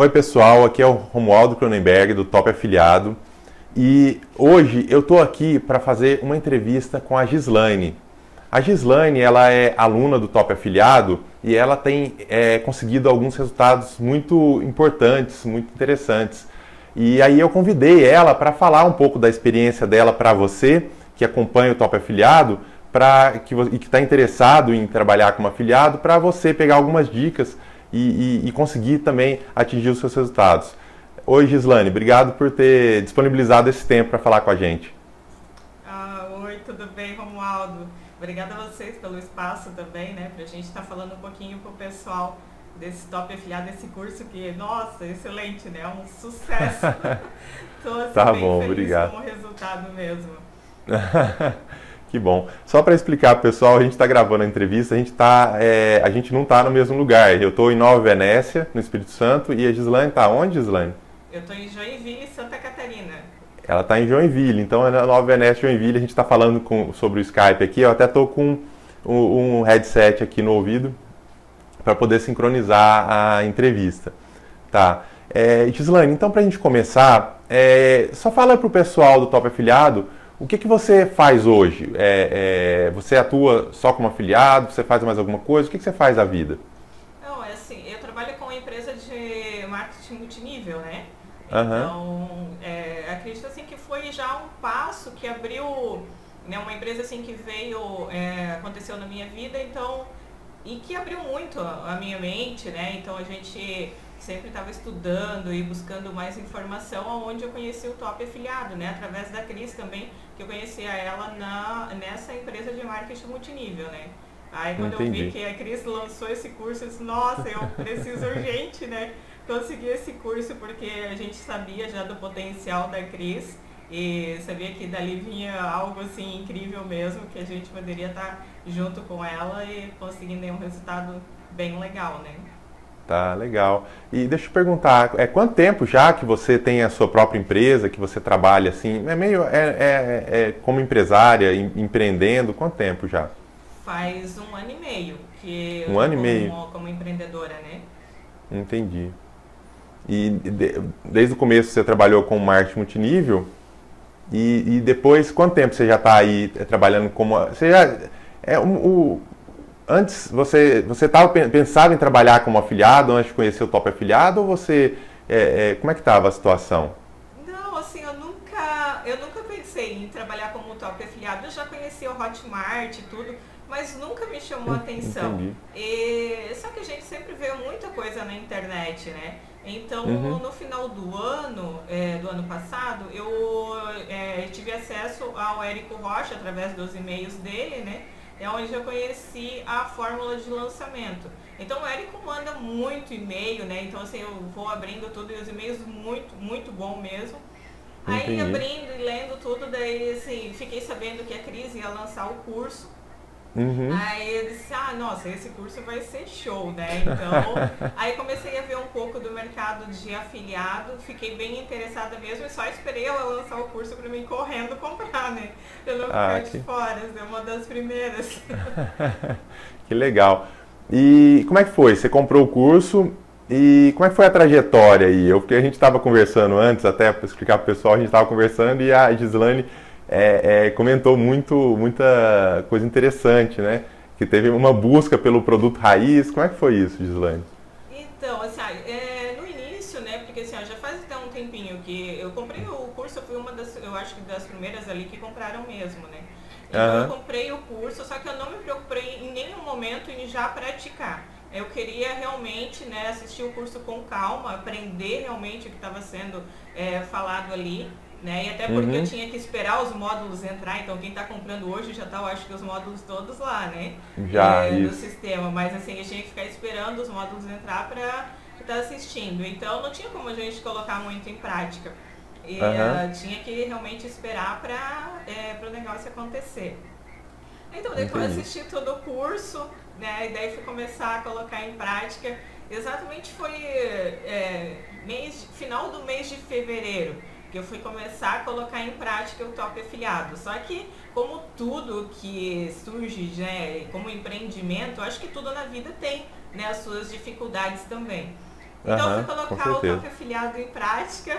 Oi pessoal, aqui é o Romualdo Cronenberg do Top Afiliado e hoje eu estou aqui para fazer uma entrevista com a Gislaine. A Gislaine, ela é aluna do Top Afiliado e ela tem conseguido alguns resultados muito importantes, muito interessantes. E aí eu convidei ela para falar um pouco da experiência dela para você que acompanha o Top Afiliado e que está interessado em trabalhar como afiliado, para você pegar algumas dicas e conseguir também atingir os seus resultados. Oi Gislaine, obrigado por ter disponibilizado esse tempo para falar com a gente. Oi, tudo bem, Romualdo? Obrigada a vocês pelo espaço também, né? Para a gente estar falando um pouquinho para o pessoal desse Top Afiliado, desse curso que, nossa, excelente, né? É um sucesso. Estou assim, Tá bem bom, feliz obrigado. com o resultado mesmo. Que bom. Só para explicar, pessoal, a gente está gravando a entrevista, a gente não está no mesmo lugar. Eu estou em Nova Venécia, no Espírito Santo, e a Gislaine está onde, Gislaine? Eu estou em Joinville, Santa Catarina. Ela está em Joinville, então é na Nova Venécia, Joinville. A gente está falando sobre o Skype aqui. Eu até estou com um headset aqui no ouvido para poder sincronizar a entrevista. Tá. Gislaine, então para a gente começar, só fala para o pessoal do Top Afiliado o que você faz hoje. Você atua só como afiliado? Você faz mais alguma coisa? O que você faz da vida? Não, é assim, eu trabalho com uma empresa de marketing multinível, né? Uhum. Então, acredito assim que foi já um passo que abriu, né, uma empresa assim que veio, aconteceu na minha vida, então, e que abriu muito a minha mente, né? Então a gente sempre estava estudando e buscando mais informação, onde eu conheci o Top Afiliado, né? Através da Cris também, que eu conhecia ela nessa empresa de marketing multinível, né? Aí quando eu vi que a Cris lançou esse curso, eu disse, nossa, eu preciso urgente, né? Conseguir esse curso, porque a gente sabia já do potencial da Cris e sabia que dali vinha algo assim incrível mesmo, que a gente poderia estar junto com ela e conseguindo um resultado bem legal, né? Tá, legal. E deixa eu te perguntar, quanto tempo já que você tem a sua própria empresa, que você trabalha assim, como empresária, empreendendo, quanto tempo já? Faz 1 ano e meio que eu Um ano e tô meio? como empreendedora, né? Entendi. E desde o começo você trabalhou com marketing multinível e depois, quanto tempo você já está aí trabalhando como... Antes, você pensava em trabalhar como afiliado antes de conhecer o Top Afiliado ou você... como é que estava a situação? Não, assim, eu nunca pensei em trabalhar como Top Afiliado. Eu já conhecia o Hotmart e tudo, mas nunca me chamou a atenção. Entendi. Só que a gente sempre vê muita coisa na internet, né? Então, no final do ano passado, eu tive acesso ao Érico Rocha através dos e-mails dele, né? É onde eu conheci a fórmula de lançamento. Então o Érico manda muito e-mail, né? Então assim, eu vou abrindo tudo e os e-mails muito, muito bom mesmo. Aí Entendi. abrindo e lendo tudo, daí assim, fiquei sabendo que a Cris ia lançar o curso. Uhum. Aí eu disse, nossa, esse curso vai ser show, né? Então, aí comecei a ver um pouco do mercado de afiliado, fiquei bem interessada mesmo e só esperei ela lançar o curso para mim correndo comprar, né? Pra não ficar de fora, é uma das primeiras. Que legal. E como é que foi? Você comprou o curso e como é que foi a trajetória aí? Porque a gente estava conversando antes, até para explicar para o pessoal, a gente estava conversando e a Gislaine comentou muita coisa interessante, né? Que teve uma busca pelo produto raiz. Como é que foi isso, Gislaine? Então, assim, no início, né, porque assim, já faz até um tempinho que eu comprei o curso, eu fui uma eu acho que das primeiras ali que compraram mesmo, né? Então eu comprei o curso, só que eu não me preocupei em nenhum momento em já praticar. Eu queria realmente, né, assistir o curso com calma, aprender realmente o que estava sendo falado ali. Né? E até porque eu tinha que esperar os módulos entrar, então quem está comprando hoje já está, eu acho que os módulos todos lá, né? No sistema, mas assim, eu tinha que ficar esperando os módulos entrar para estar assistindo, então não tinha como a gente colocar muito em prática. E tinha que realmente esperar para o negócio acontecer. Então depois eu assisti todo o curso, né? E daí fui começar a colocar em prática. Exatamente foi final do mês de fevereiro que eu fui começar a colocar em prática o Top Afiliado. Só que, como tudo que surge, né, como empreendimento, eu acho que tudo na vida tem, né, as suas dificuldades também. Então eu fui colocar o Top Afiliado em prática,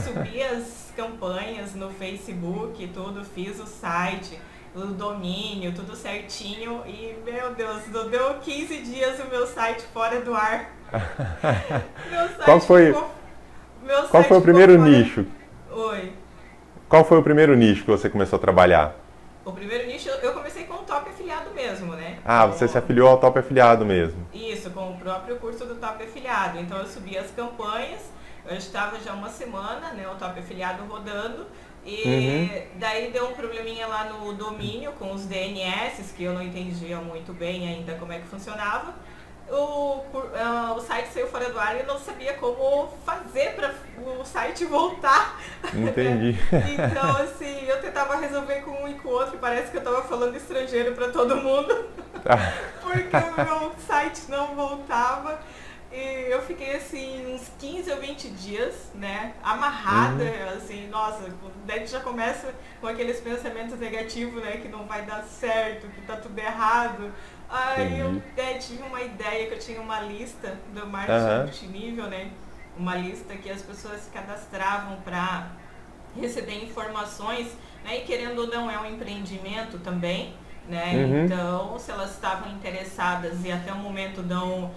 subi as campanhas no Facebook, tudo, fiz o site, o domínio, tudo certinho e, meu Deus, não deu 15 dias o meu site fora do ar. Meu site qual foi o primeiro nicho? Oi. Qual foi o primeiro nicho que você começou a trabalhar? O primeiro nicho, eu comecei com o Top Afiliado mesmo, né? Ah, você se afiliou ao Top Afiliado mesmo. Isso, com o próprio curso do Top Afiliado. Então eu subi as campanhas, eu estava já uma semana, né, o Top Afiliado rodando, e daí deu um probleminha lá no domínio com os DNS, que eu não entendia muito bem ainda como é que funcionava. O site saiu fora do ar e eu não sabia como fazer para o site voltar. Entendi. Então, assim, eu tentava resolver com um e com o outro e parece que eu estava falando estrangeiro para todo mundo. Porque o meu site não voltava. E eu fiquei, assim, uns 15 ou 20 dias, né, amarrada, assim, nossa, daí já começa com aqueles pensamentos negativos, né, que não vai dar certo, que tá tudo errado. Aí eu tive uma ideia que eu tinha uma lista do marketing multinível, né? Uma lista que as pessoas se cadastravam para receber informações, né? E querendo ou não é um empreendimento também, né? Então, se elas estavam interessadas e até o momento não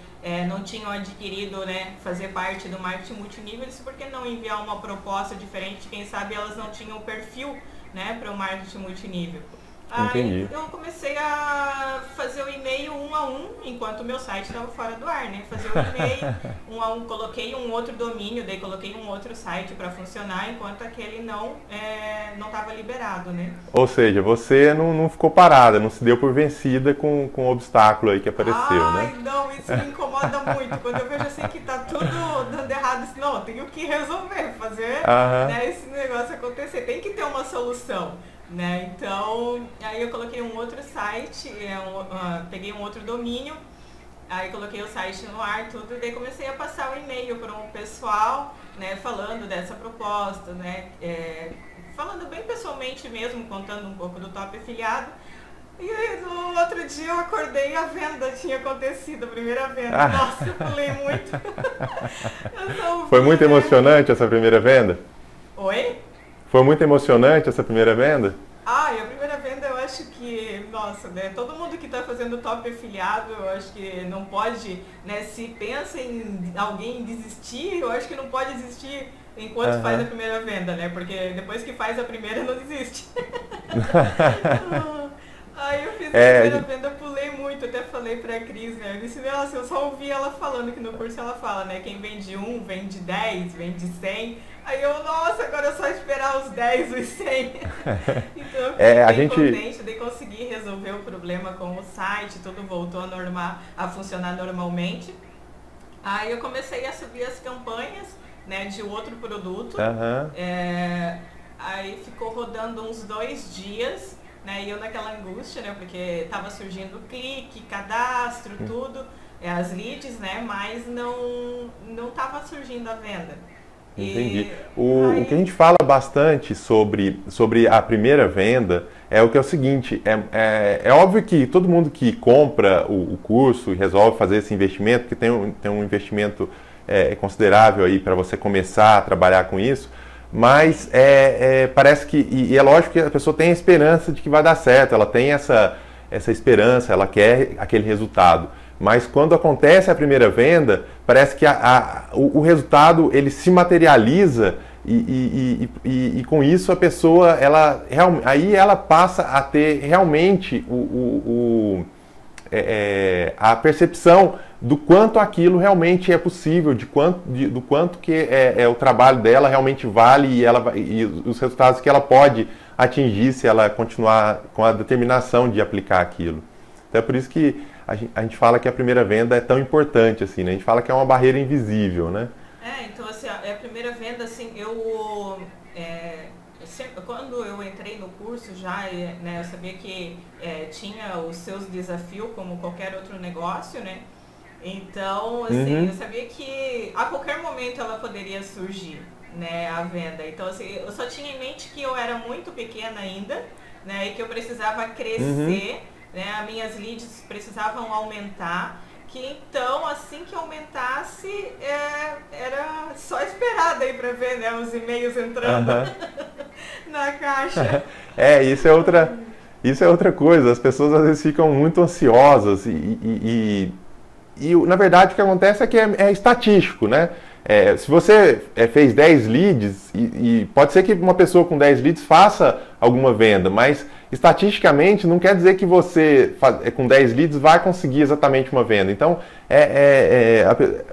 tinham adquirido, né, fazer parte do marketing multinível, por que não enviar uma proposta diferente? Quem sabe elas não tinham perfil, né, para o marketing multinível. Aí eu comecei a fazer o e-mail 1 a 1, enquanto o meu site estava fora do ar, né? Fazer o e-mail 1 a 1, coloquei um outro domínio, daí coloquei um outro site para funcionar, enquanto aquele não estava liberado, né? Ou seja, você não ficou parada, não se deu por vencida com o obstáculo aí que apareceu, né? Ai, não, isso me incomoda muito. Quando eu vejo assim que tá tudo dando errado, assim, não, eu tenho que resolver, fazer né, esse negócio acontecer. Tem que ter uma solução. Né? Então, aí eu coloquei um outro site, peguei um outro domínio, aí coloquei o site no ar, tudo, e daí comecei a passar o e-mail para um pessoal, né, falando dessa proposta, né, falando bem pessoalmente mesmo, contando um pouco do Top Afiliado. E aí, no outro dia eu acordei e a venda tinha acontecido, a primeira venda. Nossa, eu pulei muito. Foi muito emocionante essa primeira venda? Oi? Foi muito emocionante essa primeira venda? Ah, e a primeira venda eu acho que, nossa, né, todo mundo que está fazendo Top Afiliado, eu acho que não pode, né, se pensa em alguém desistir, eu acho que não pode desistir enquanto faz a primeira venda, né, porque depois que faz a primeira não desiste. Aí eu fiz a primeira venda, pulei muito, até falei pra Cris, né? Eu disse, nossa, eu só ouvi ela falando, que no curso ela fala, né? Quem vende 1, vende 10, vende 100. Aí eu, nossa, agora é só esperar os 10, os 100. Então eu fiquei contente, daí consegui resolver o problema com o site, tudo voltou a funcionar normalmente. Aí eu comecei a subir as campanhas, né, de outro produto. Aí ficou rodando uns 2 dias. Né, e eu naquela angústia, né, porque estava surgindo clique, cadastro, tudo, as leads, né, mas não estava surgindo a venda. Entendi. O que a gente fala bastante sobre a primeira venda é o seguinte, é óbvio que todo mundo que compra o curso e resolve fazer esse investimento, porque tem um investimento considerável aí para você começar a trabalhar com isso, mas parece que, e é lógico que a pessoa tem a esperança de que vai dar certo, ela tem essa esperança, ela quer aquele resultado. Mas quando acontece a primeira venda, parece que o resultado ele se materializa e com isso a pessoa, aí ela passa a ter realmente a percepção do quanto aquilo realmente é possível, do quanto que o trabalho dela realmente vale e os resultados que ela pode atingir se ela continuar com a determinação de aplicar aquilo. Então é por isso que a gente fala que a primeira venda é tão importante, assim, né? A gente fala que é uma barreira invisível, né? Então assim, a primeira venda, assim, quando eu entrei no curso já, né, eu sabia que tinha os seus desafios como qualquer outro negócio, né? Então, assim, eu sabia que a qualquer momento ela poderia surgir, né, a venda. Então, assim, eu só tinha em mente que eu era muito pequena ainda, né, e que eu precisava crescer, né, as minhas leads precisavam aumentar Que então, assim que aumentasse, era só esperar daí para ver, né, os e-mails entrando na caixa. Isso é outra coisa. As pessoas às vezes ficam muito ansiosas e na verdade o que acontece é que é estatístico, né? Se você fez 10 leads, e pode ser que uma pessoa com 10 leads faça alguma venda, mas estatisticamente não quer dizer que você com 10 leads vai conseguir exatamente uma venda. Então,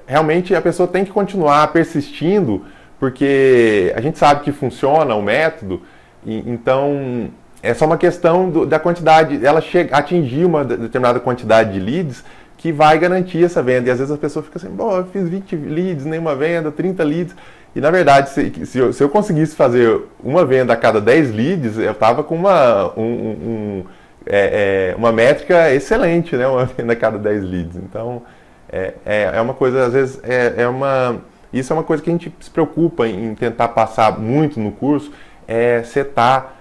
realmente a pessoa tem que continuar persistindo, porque a gente sabe que funciona o método, então é só uma questão da quantidade, ela atingir uma determinada quantidade de leads que vai garantir essa venda. E às vezes a pessoa fica assim, bom, eu fiz 20 leads, nenhuma venda, 30 leads. E na verdade, se eu conseguisse fazer uma venda a cada 10 leads, eu estava com uma métrica excelente, né? Uma venda a cada 10 leads. Então, é uma coisa, às vezes, isso é uma coisa que a gente se preocupa em tentar passar muito no curso, setar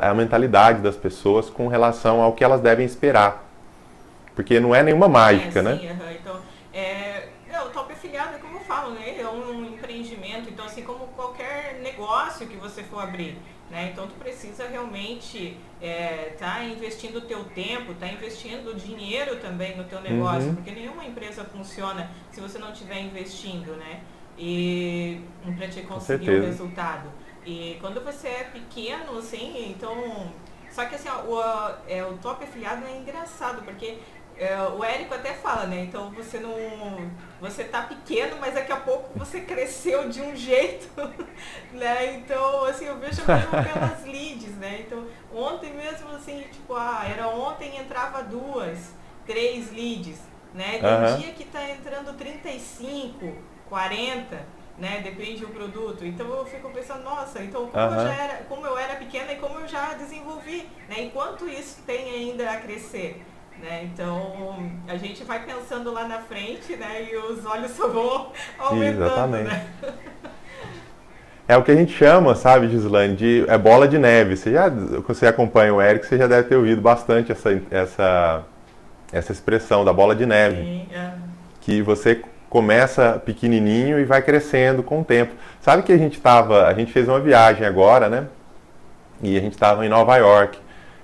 a mentalidade das pessoas com relação ao que elas devem esperar. Porque não é nenhuma mágica, né? Sim, então, o Top Afiliado é como eu falo, né? É um empreendimento, então assim como qualquer negócio que você for abrir, né? Então tu precisa realmente tá investindo o teu tempo, tá investindo dinheiro também no teu negócio, porque nenhuma empresa funciona se você não estiver investindo, né? E para te conseguir o resultado. E quando você é pequeno, assim, então... Só que assim, o Top Afiliado é engraçado, porque o Érico até fala, né? Então você tá pequeno, mas daqui a pouco você cresceu de um jeito, né? Então, assim, eu vejo mesmo pelas leads, né? Então, ontem mesmo, assim, tipo, ontem entrava 2, 3 leads, né? Tem dia que tá entrando 35, 40, né? Depende do produto. Então eu fico pensando, nossa, então como eu era pequena e como eu já desenvolvi, né? Enquanto isso tem ainda a crescer, né? Então a gente vai pensando lá na frente, né? E os olhos só vão aumentando. Exatamente. Né? É o que a gente chama, sabe, Gislaine, de bola de neve. Você acompanha o Érico, você já deve ter ouvido bastante essa expressão da bola de neve. Sim, Que você começa pequenininho e vai crescendo com o tempo. Sabe que a gente fez uma viagem agora, né? E a gente estava em Nova York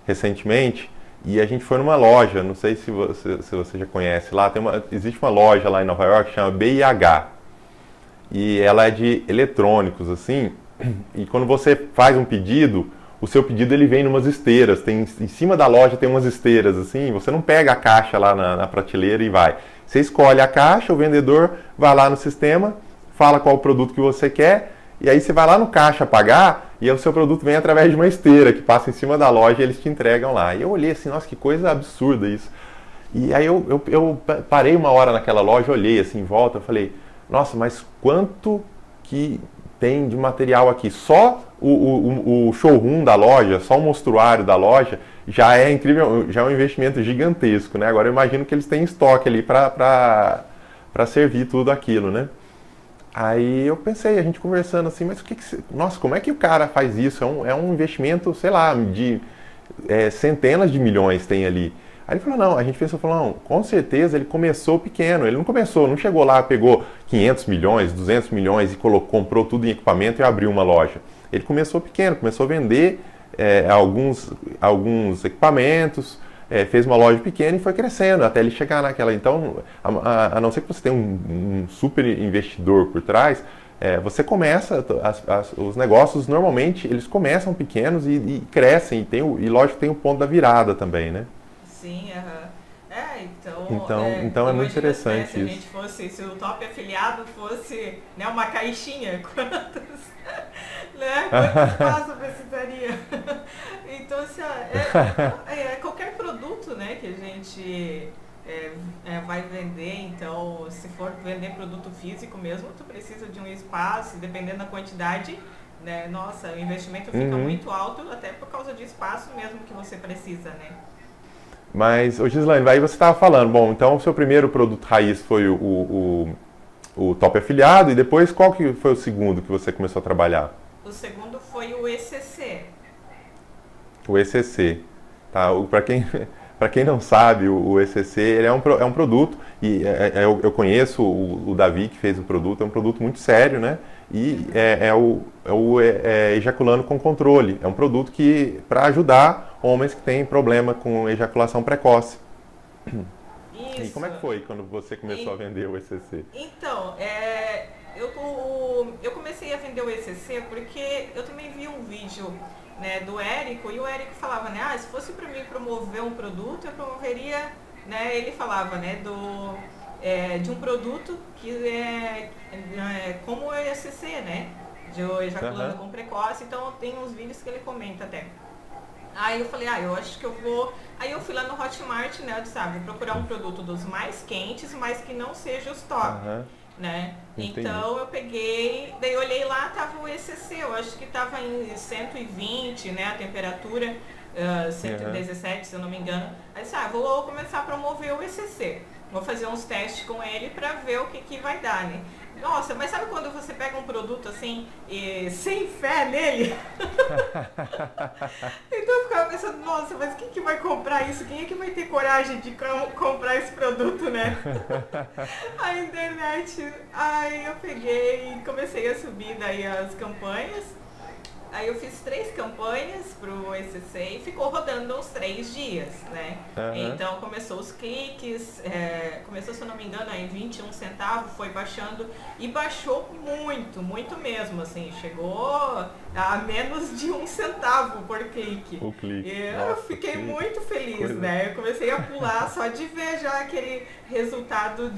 recentemente e a gente foi numa loja, não sei se você já conhece lá, existe uma loja lá em Nova York que chama BIH. E ela é de eletrônicos, assim, e quando você faz um pedido, o seu pedido ele vem numas esteiras, em cima da loja tem umas esteiras, assim, você não pega a caixa lá na prateleira e vai. Você escolhe a caixa, o vendedor vai lá no sistema, fala qual o produto que você quer, e aí você vai lá no caixa pagar, e aí o seu produto vem através de uma esteira que passa em cima da loja e eles te entregam lá. E eu olhei assim, nossa, que coisa absurda isso. E aí eu parei uma hora naquela loja, olhei assim em volta, eu falei, nossa, mas quanto que tem de material aqui? Só o showroom da loja, só o mostruário da loja, já é incrível, já é um investimento gigantesco, né? Agora eu imagino que eles têm estoque ali para servir tudo aquilo, né? Aí eu pensei, a gente conversando assim, mas nossa, como é que o cara faz isso? É um investimento, sei lá, de centenas de milhões tem ali. Aí ele falou, não, a gente pensou, não, com certeza ele começou pequeno, ele não chegou lá, pegou 500 milhões, 200 milhões e comprou tudo em equipamento e abriu uma loja. Ele começou pequeno, começou a vender alguns equipamentos, fez uma loja pequena e foi crescendo até ele chegar naquela. Então, a não ser que você tenha um super investidor por trás, você começa, os negócios normalmente eles começam pequenos e crescem, e lógico tem o ponto da virada também, né? Sim, então é muito interessante isso. Se o Top Afiliado fosse, né, uma caixinha, quantos passos precisaria? Então, assim, qualquer produto, né, que a gente vai vender, então, se for vender produto físico mesmo, tu precisa de um espaço, dependendo da quantidade, né, nossa, o investimento fica muito alto, até por causa de espaço mesmo que você precisa, né? Mas, Gislaine, aí você estava falando, bom, então o seu primeiro produto raiz foi o Top Afiliado, e depois qual que foi o segundo que você começou a trabalhar? O segundo foi o ECC. O ECC. Tá, para Para quem não sabe, o ECC ele é um produto, e eu conheço o Davi que fez o produto, é um produto muito sério, né? E ejaculando com controle. É um produto que para ajudar homens que têm problema com ejaculação precoce. Isso. E como é que foi quando você começou a vender o ECC? Então, eu comecei a vender o ECC porque eu também vi um vídeo, né, do Érico, e o Érico falava, né, se fosse para mim promover um produto, eu promoveria, né, ele falava, né, de um produto que é como o ECC, né, de ejaculando com precoce. Então tem uns vídeos que ele comenta até. Aí eu falei, eu acho que eu vou... Aí eu fui lá no Hotmart, né, eu disse, vou procurar um produto dos mais quentes, mas que não seja os top, né? Entendi. Então eu peguei, daí eu olhei lá, tava o ECC, eu acho que tava em 120, né, a temperatura, 117, se eu não me engano. Aí eu disse, vou começar a promover o ECC. Vou fazer uns testes com ele pra ver o que vai dar, né? Nossa, mas sabe quando você pega um produto assim, sem fé nele? Então eu ficava pensando, nossa, mas quem que vai comprar isso? Quem é que vai ter coragem de comprar esse produto, né? A internet, aí eu peguei e comecei a subir daí as campanhas. Aí eu fiz 3 campanhas pro ECC e ficou rodando uns 3 dias, né? Então começou os cliques, começou, se eu não me engano, em 21 centavos, foi baixando e baixou muito, muito mesmo, assim, chegou a menos de 1 centavo por clique. O clique. E Nossa, eu fiquei muito feliz, né? Eu comecei a pular só de ver já aquele resultado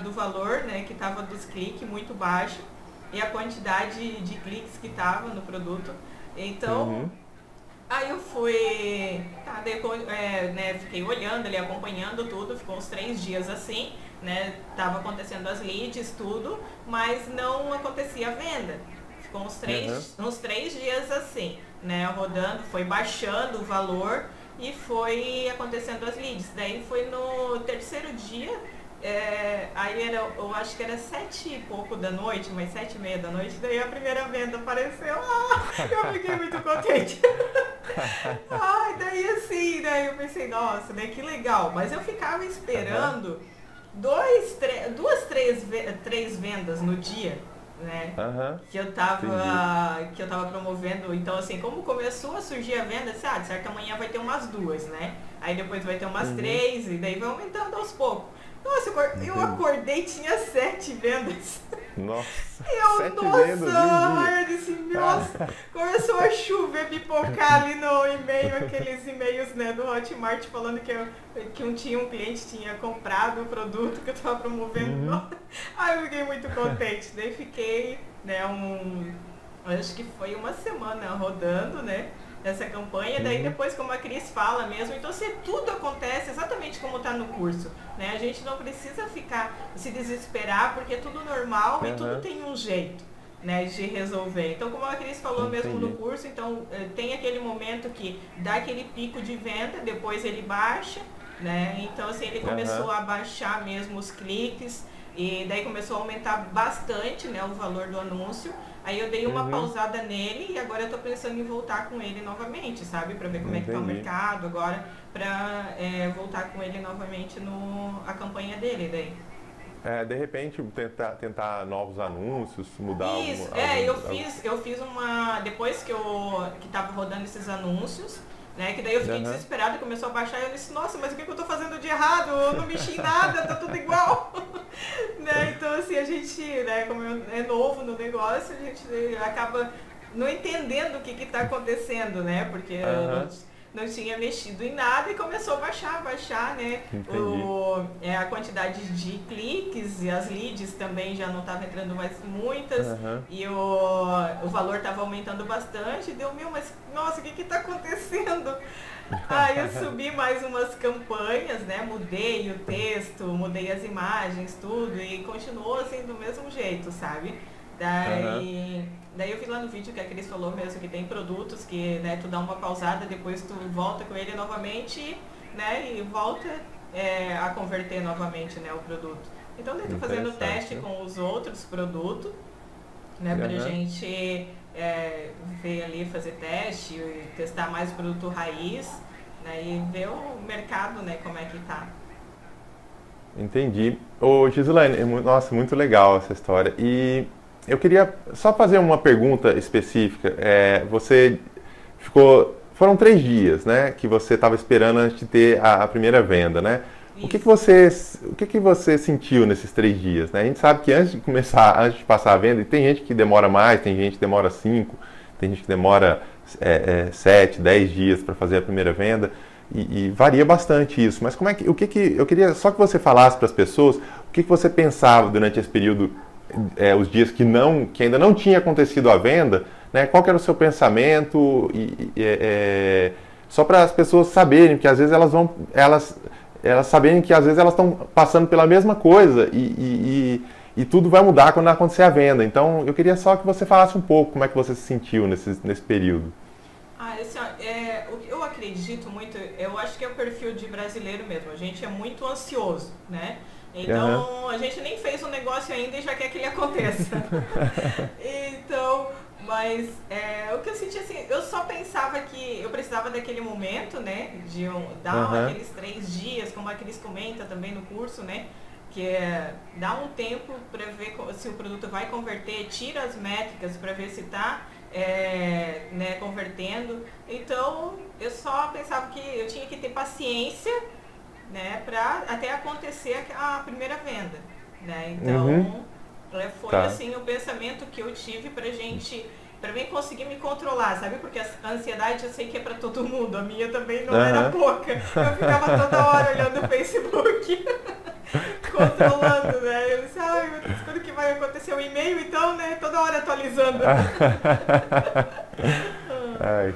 do valor, né, que tava dos cliques muito baixo. E a quantidade de cliques que tava no produto. Então, aí eu fui, né, fiquei olhando ali, acompanhando tudo, ficou uns 3 dias assim, né, tava acontecendo as leads, tudo, mas não acontecia a venda. Ficou uns 3 dias assim, né, rodando, foi baixando o valor e foi acontecendo as leads. Daí foi no 3º dia, aí eu acho que era 7 e pouco da noite, mas 7:30 da noite, daí a primeira venda apareceu. Eu fiquei muito contente. Daí assim, daí eu pensei, nossa, né, que legal. Mas eu ficava esperando 3 vendas no dia, né? Que eu tava promovendo. Então assim, como começou a surgir a venda, de certo, amanhã vai ter umas 2, né? Aí depois vai ter umas 3 e daí vai aumentando aos poucos. Nossa, eu acordei e tinha 7 vendas. Nossa, eu disse, nossa, começou a chover, pipocar ali no e-mail, aqueles e-mails, né, do Hotmart falando que um cliente tinha comprado o produto que eu estava promovendo. Aí eu fiquei muito contente, daí fiquei, né, acho que foi uma semana rodando, né, essa campanha. Daí depois, como a Cris fala mesmo, então se tudo acontece exatamente como está no curso, né? A gente não precisa se desesperar, porque é tudo normal e tudo tem um jeito, né, de resolver. Então, como a Cris falou mesmo no curso, então tem aquele momento que dá aquele pico de venda, depois ele baixa, né? Então assim, ele começou a baixar mesmo os cliques e daí começou a aumentar bastante, né, o valor do anúncio. Aí eu dei uma pausada nele e agora eu tô pensando em voltar com ele novamente, sabe? Pra ver como é que tá o mercado agora, pra voltar com ele novamente a campanha dele daí. De repente tentar novos anúncios, mudar isso, eu fiz uma... Depois que tava rodando esses anúncios, né, que daí eu fiquei desesperada, começou a baixar e eu disse, nossa, mas o que eu tô fazendo de errado? Eu não mexi em nada, tá tudo igual. Né? Então assim, a gente, né, como é novo no negócio, a gente acaba não entendendo o que tá acontecendo, né? Porque eu não tinha mexido em nada e começou a baixar, né? A quantidade de cliques e as leads também já não estavam entrando mais muitas e o valor estava aumentando bastante. Deu, mas nossa, o que está acontecendo? Aí eu subi mais umas campanhas, né? Mudei o texto, mudei as imagens, tudo, e continuou assim do mesmo jeito, sabe? Daí eu vi lá no vídeo que a Cris falou mesmo que tem produtos que, né, tu dá uma pausada, depois tu volta com ele novamente, né, e volta a converter novamente, né, o produto. Então daí tô fazendo teste com os outros produtos, né, pra gente ver ali, fazer teste, testar mais o produto raiz. né, e ver o mercado, né, como é que tá. Entendi. Ô, Gislaine, nossa, muito legal essa história. E eu queria só fazer uma pergunta específica. Você foram 3 dias, né, que você estava esperando antes de ter a primeira venda, né? O que que você sentiu nesses 3 dias, né? A gente sabe que antes de passar a venda, e tem gente que demora mais, tem gente que demora 5, tem gente que demora 7, 10 dias para fazer a primeira venda. E varia bastante isso. Mas eu queria só que você falasse para as pessoas o que você pensava durante esse período, os dias que ainda não tinha acontecido a venda, né? Qual que era o seu pensamento? Só para as pessoas saberem, porque às vezes elas saberem que às vezes elas estão passando pela mesma coisa e tudo vai mudar quando acontecer a venda. Então eu queria só que você falasse um pouco como é que você se sentiu nesse período. Assim, o que eu acredito muito, eu acho que é o perfil de brasileiro mesmo. A gente é muito ansioso, né? Então, a gente nem fez o negócio ainda e já quer que ele aconteça. Então, mas o que eu senti assim, eu só pensava que eu precisava daquele momento, né? De dar aqueles 3 dias, como a Cris comenta também no curso, né? Que é dar um tempo para ver se o produto vai converter, tira as métricas para ver se está né, convertendo. Então eu só pensava que eu tinha que ter paciência, né, para até acontecer a primeira venda, né? Então foi assim o pensamento que eu tive para mim conseguir me controlar, sabe? Porque a ansiedade eu sei que é para todo mundo, a minha também não era pouca. Eu ficava toda hora olhando o Facebook, controlando, né? Eu disse, ai meu Deus, quando que vai acontecer o e-mail então, né? Toda hora atualizando. Ai,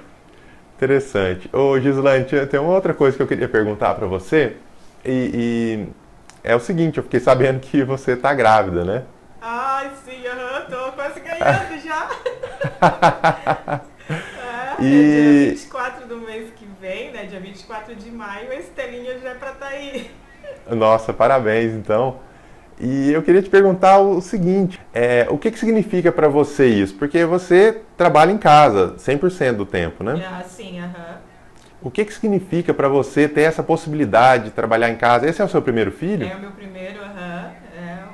interessante. Ô Gislaine, tem uma outra coisa que eu queria perguntar para você, e é o seguinte, eu fiquei sabendo que você está grávida, né? Ai, sim, tô quase ganhando já. Dia 24 do mês que vem, né? Dia 24 de maio, a Estelinha já é pra estar aí. Nossa, parabéns, então. E eu queria te perguntar o seguinte, o que significa para você isso? Porque você trabalha em casa 100% do tempo, né? Sim, O que significa para você ter essa possibilidade de trabalhar em casa? Esse é o seu primeiro filho? É o meu primeiro,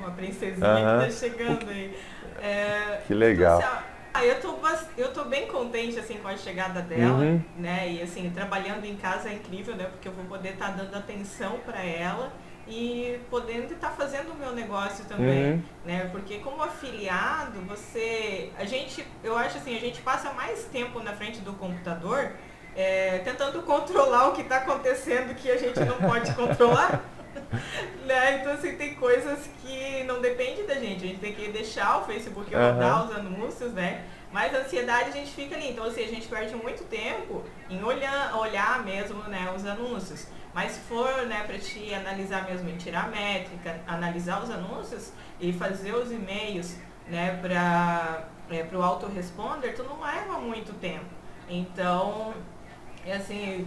uma princesinha que tá chegando aí. Que legal. Eu tô bem contente assim com a chegada dela, né? E assim, trabalhando em casa é incrível, né? Porque eu vou poder estar dando atenção para ela e podendo estar fazendo o meu negócio também, né? Porque como afiliado, eu acho assim, a gente passa mais tempo na frente do computador tentando controlar o que está acontecendo que a gente não pode controlar. Né? Então assim, tem coisas que não dependem da gente, a gente tem que deixar o Facebook rodar os anúncios, né? Mas a ansiedade a gente fica ali, então assim, a gente perde muito tempo em olhar mesmo, né, os anúncios. Mas se for, né, para te analisar mesmo, em tirar a métrica, analisar os anúncios e fazer os e-mails, né, para o autoresponder, tu não leva muito tempo. Então assim,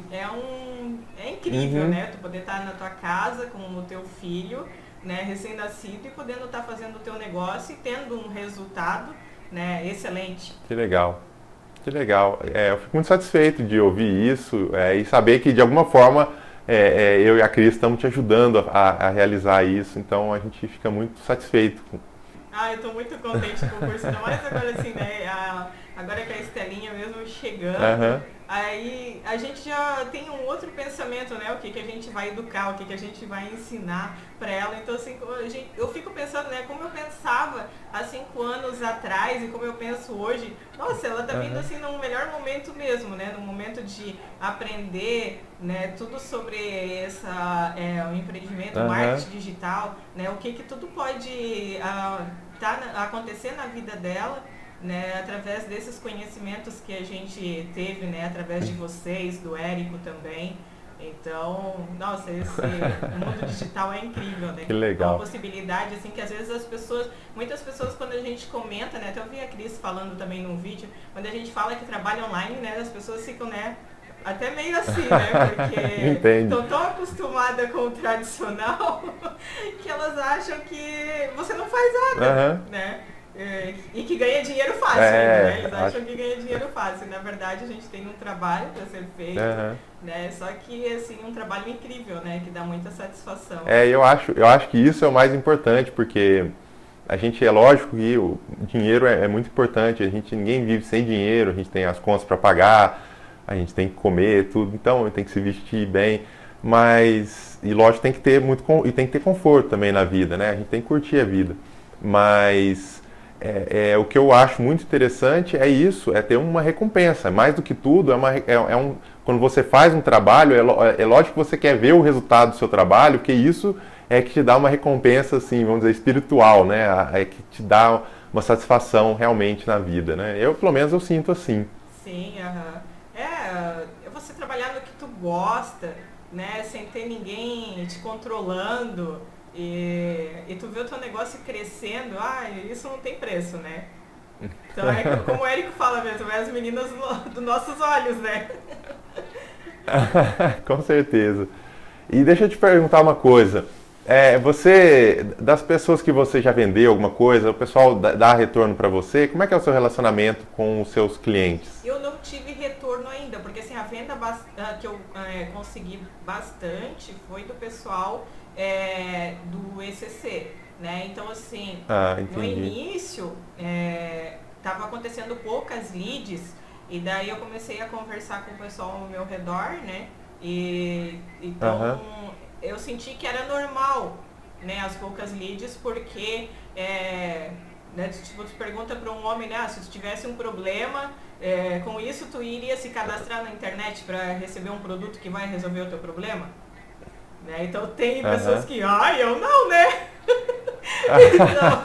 é incrível, né? Tu poder estar na tua casa com o teu filho, né, recém-nascido, e podendo estar fazendo o teu negócio e tendo um resultado, né, excelente. Que legal. Que legal. Eu fico muito satisfeito de ouvir isso e saber que de alguma forma eu e a Cris estamos te ajudando a realizar isso, então a gente fica muito satisfeito. Eu estou muito contente com o curso, ainda mais agora assim, né? Agora que a Estelinha mesmo chegando, aí a gente já tem um outro pensamento, né? O que a gente vai educar, o que a gente vai ensinar para ela. Então, assim, eu fico pensando, né? Como eu pensava há 5 anos atrás e como eu penso hoje. Nossa, ela tá vindo assim num melhor momento mesmo, né? Num momento de aprender, né? Tudo sobre o empreendimento, marketing digital, né? O que tudo pode acontecer na vida dela, né, através desses conhecimentos que a gente teve, né, através de vocês, do Érico também. Então, nossa, esse mundo digital é incrível, né? Que legal. É uma possibilidade, assim, que às vezes muitas pessoas, quando a gente comenta, né, até eu vi a Cris falando também num vídeo, quando a gente fala que trabalha online, né, as pessoas ficam, né, até meio assim, né, porque estão tão acostumadas com o tradicional que elas acham que você não faz nada, né? e que ganha dinheiro fácil, né? Eles acham que ganha dinheiro fácil. Na verdade, a gente tem um trabalho para ser feito, né? Só que, assim, um trabalho incrível, né? Que dá muita satisfação. Eu acho que isso é o mais importante, porque a gente, é lógico que o dinheiro é muito importante, ninguém vive sem dinheiro, a gente tem as contas para pagar, a gente tem que comer, tudo, então tem que se vestir bem, mas, e lógico, tem que ter tem que ter conforto também na vida, né? A gente tem que curtir a vida, mas o que eu acho muito interessante é isso, é ter uma recompensa, mais do que tudo, quando você faz um trabalho, é lógico que você quer ver o resultado do seu trabalho, porque isso é que te dá uma recompensa, assim, vamos dizer, espiritual, né? É que te dá uma satisfação realmente na vida, né? Pelo menos, eu sinto assim. Sim, você trabalhar no que tu gosta, né? Sem ter ninguém te controlando e tu vê o teu negócio crescendo, isso não tem preço, né? Então como o Érico fala mesmo, as meninas dos nossos olhos, né? Com certeza. E deixa eu te perguntar uma coisa. Das pessoas que você já vendeu alguma coisa, o pessoal dá retorno para você, como é que é o seu relacionamento com os seus clientes? Eu não tive retorno ainda, porque assim, a venda que eu consegui bastante foi do pessoal do ECC, né? Então assim, no início estava acontecendo poucas leads, e daí eu comecei a conversar com o pessoal ao meu redor, né? Então eu senti que era normal, né, as poucas leads, porque né, tipo, tu pergunta para um homem, né, se tu tivesse um problema com isso, tu iria se cadastrar na internet para receber um produto que vai resolver o teu problema? Né? Então tem pessoas que, eu não, né? Então,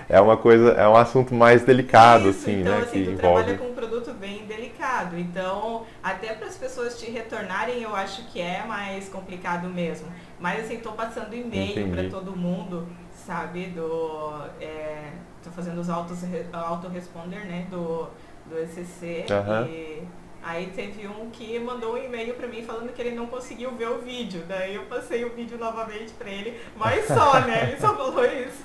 é um assunto mais delicado, isso, assim, então, né? Assim, que tu envolve... trabalha com um produto bem delicado, então até para as pessoas te retornarem eu acho que é mais complicado mesmo. Mas assim, tô passando e-mail para todo mundo, sabe? Tô fazendo os autoresponder, né? Do ECC. E aí teve um que mandou um e-mail para mim falando que ele não conseguiu ver o vídeo. Daí eu passei o vídeo novamente para ele, mas só, né? Ele só falou isso.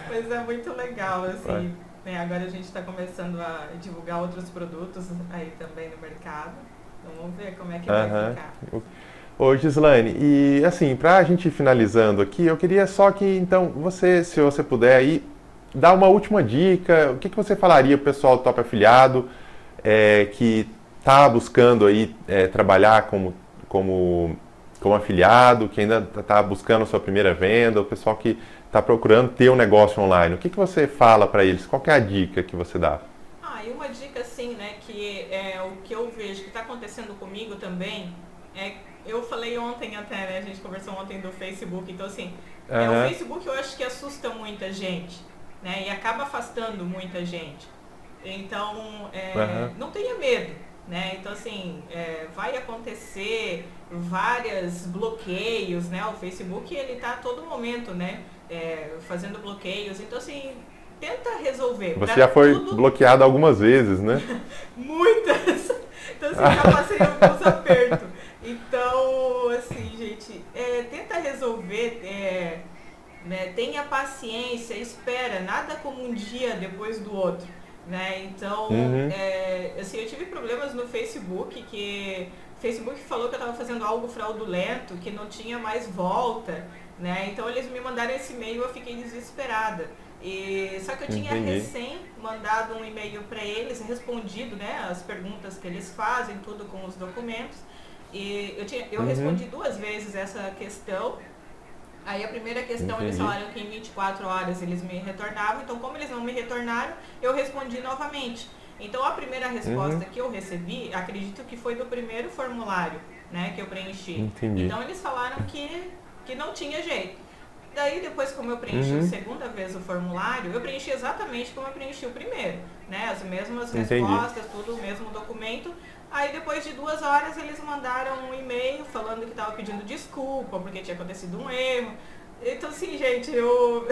Mas é muito legal, assim. Né? Agora a gente está começando a divulgar outros produtos aí também no mercado. Então vamos ver como é que vai ficar. Ô Gislaine, e assim, pra gente ir finalizando aqui, eu queria só que, então, se você puder aí, dar uma última dica, o que você falaria pro pessoal do Top Afiliado que está buscando aí trabalhar como afiliado, que ainda está buscando a sua primeira venda, o pessoal que está procurando ter um negócio online, o que você fala para eles? Qual que é a dica que você dá? E uma dica assim, né, que o que eu vejo que está acontecendo comigo também, eu falei ontem até, né, a gente conversou ontem do Facebook, então assim, o Facebook eu acho que assusta muita gente, né, e acaba afastando muita gente. Então, não tenha medo, né? Então assim, vai acontecer vários bloqueios, né? O Facebook ele está a todo momento, né, fazendo bloqueios. Então assim, tenta resolver. Você já foi bloqueado algumas vezes, né? Muitas. Então assim, já passei alguns apertos. Então, assim, gente, tenta resolver, né? Tenha paciência, espera, nada como um dia depois do outro. Né? Então, assim, eu tive problemas no Facebook, que o Facebook falou que eu estava fazendo algo fraudulento, que não tinha mais volta, né? Então eles me mandaram esse e-mail e eu fiquei desesperada. Só que eu tinha recém mandado um e-mail para eles, respondido, né, as perguntas que eles fazem, tudo com os documentos. E eu respondi 2 vezes essa questão. Aí a primeira questão eles falaram que em 24 horas eles me retornavam, então como eles não me retornaram, eu respondi novamente. Então a primeira resposta que eu recebi, acredito que foi do primeiro formulário, né, que eu preenchi. Então eles falaram que não tinha jeito. Daí depois, como eu preenchi a segunda vez o formulário, eu preenchi exatamente como eu preenchi o primeiro, né, as mesmas respostas, tudo o mesmo documento. Aí depois de 2 horas eles mandaram um e-mail falando que estava pedindo desculpa porque tinha acontecido um erro. Então assim, gente, eu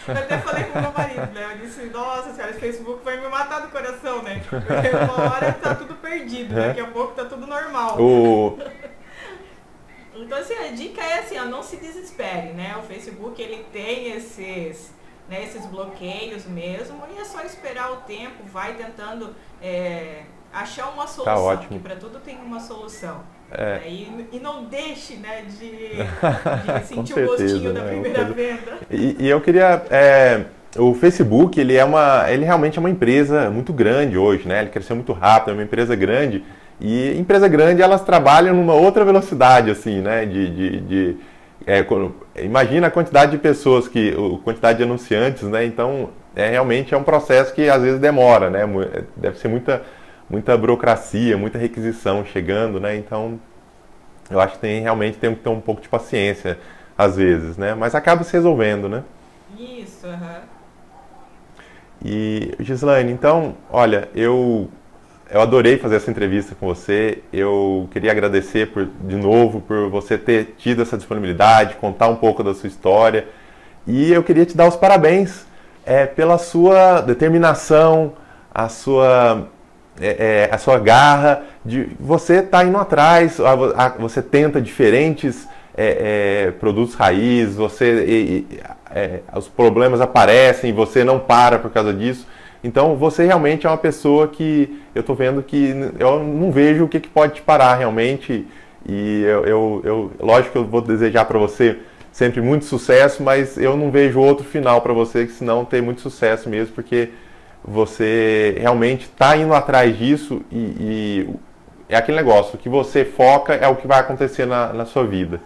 até falei com o meu marido, né? Eu disse, nossa senhora, esse Facebook vai me matar do coração, né? Porque uma hora tá tudo perdido, daqui a pouco tá tudo normal. Então, assim, a dica é assim, ó, não se desespere, né? O Facebook, ele tem esses, né, esses bloqueios mesmo, e é só esperar o tempo, vai tentando achar uma solução, Tá ótimo. que para tudo tem uma solução. É. Né? E não deixe, né, de sentir certeza, o gostinho da né? primeira venda. E eu queria... o Facebook, ele realmente é uma empresa muito grande hoje, né? Ele cresceu muito rápido, é uma empresa grande. E empresa grande, elas trabalham numa outra velocidade, assim, né? Imagina a quantidade de pessoas, a quantidade de anunciantes, né? Então, realmente é um processo que às vezes demora, né? Deve ser muita burocracia, muita requisição chegando, né? Então, eu acho que realmente tem que ter um pouco de paciência, às vezes, né? Mas acaba se resolvendo, né? Isso, aham. E, Gislaine, então, olha, eu adorei fazer essa entrevista com você. Eu queria agradecer de novo por você ter tido essa disponibilidade, contar um pouco da sua história. E eu queria te dar os parabéns pela sua determinação, a sua garra de você estar indo atrás, você tenta diferentes produtos raiz, os problemas aparecem e você não para por causa disso. Então você realmente é uma pessoa que eu estou vendo que eu não vejo o que pode te parar realmente. E lógico que eu vou desejar para você sempre muito sucesso, mas eu não vejo outro final para você que senão ter muito sucesso mesmo, porque você realmente está indo atrás disso e é aquele negócio, o que você foca é o que vai acontecer na sua vida.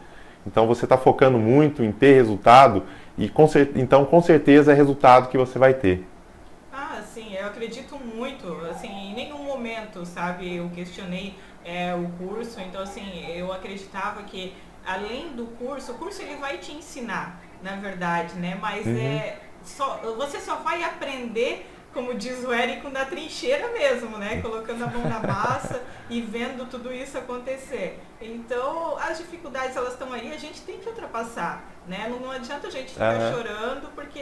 Então você está focando muito em ter resultado e então com certeza é resultado que você vai ter. Sim, eu acredito muito, assim, em nenhum momento, sabe, eu questionei o curso, então assim, eu acreditava que além do curso, o curso ele vai te ensinar, na verdade, né, mas você só vai aprender, como diz o Érico, na trincheira mesmo, né, colocando a mão na massa e vendo tudo isso acontecer. Então, as dificuldades, elas estão aí, a gente tem que ultrapassar, né, não adianta a gente ficar chorando, porque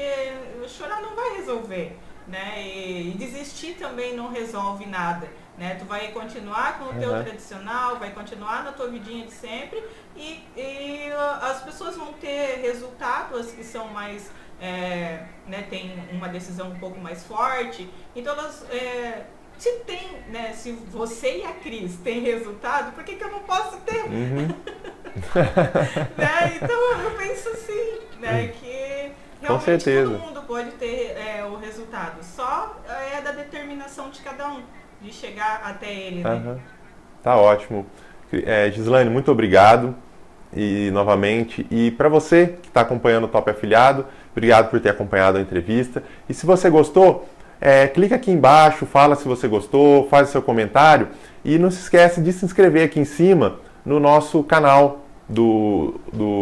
chorar não vai resolver. Né? E desistir também não resolve nada, né? Tu vai continuar com o teu tradicional, vai continuar na tua vidinha de sempre e as pessoas vão ter resultados que são mais, né, tem uma decisão um pouco mais forte, então elas, se você e a Cris têm resultado, por que eu não posso ter? Né? Então eu penso assim, né, que realmente com certeza todo mundo pode ter o resultado, só é da determinação de cada um, de chegar até ele, né? Tá ótimo. Gislaine, muito obrigado novamente. E para você que está acompanhando o Top Afiliado, obrigado por ter acompanhado a entrevista. E se você gostou, clica aqui embaixo, fala se você gostou, faz o seu comentário e não se esquece de se inscrever aqui em cima no nosso canal do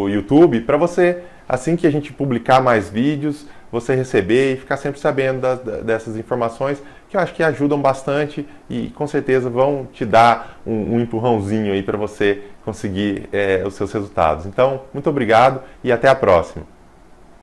YouTube para você, assim que a gente publicar mais vídeos, você receber e ficar sempre sabendo dessas informações que eu acho que ajudam bastante e com certeza vão te dar um empurrãozinho aí para você conseguir os seus resultados. Então, muito obrigado e até a próxima.